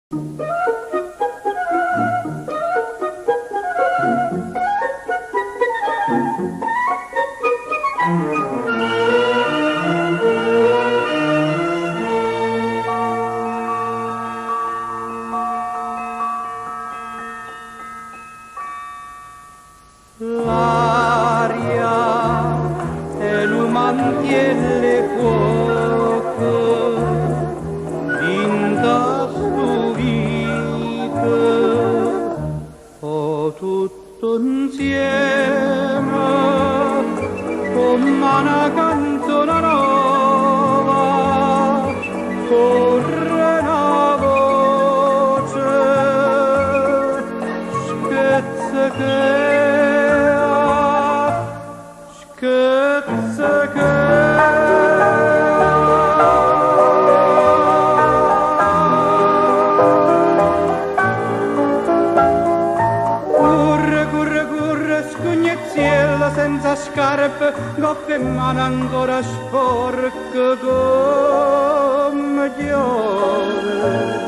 L'aria e l'umantielle cuoco vinta stu vita o tutto insieme come una canzone nuova corre una voce schezza che senza scarpe, goffe in mano ancora sporche come piove.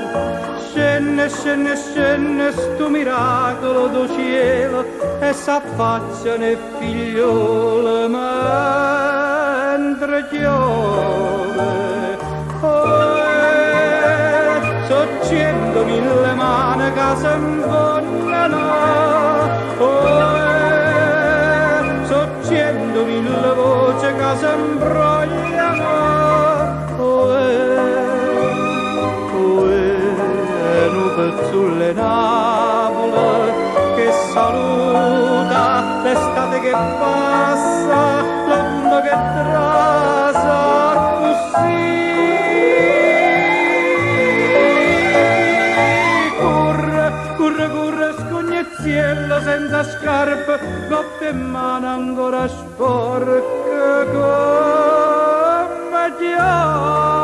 Scende, scende, scende sto miracolo do cielo e s'affaccia nel figliolo mentre piove. So 100.000 mani che s'infonnano, 100.000 voci che s'imbrogliano, un pezzulle Napoli che saluta l'estate che passa, l'autunno che trasa, così. Corre, scogneziello senza scarpe, goffe in mano ancora sporche come piove.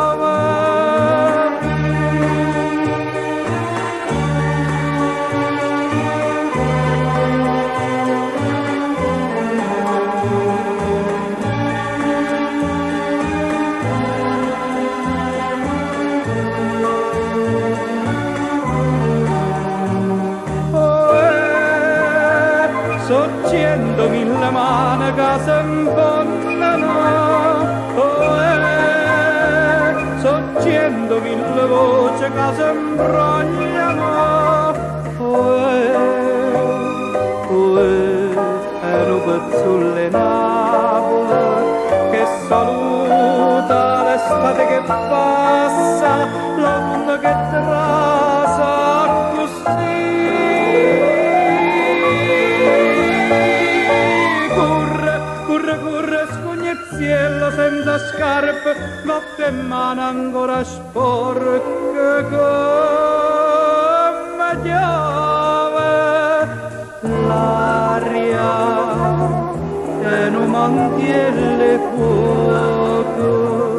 So 100.000 mani che s'imponnano, so 100.000 voci che s'imbrogliano, è un pezzulle Napoli che saluta l'estate che passa, l'autunno che trasa, così. Corre, scogneziello senza scarpe, goffe in mano ancora sporche come piove. L'aria e non mantiene fuoco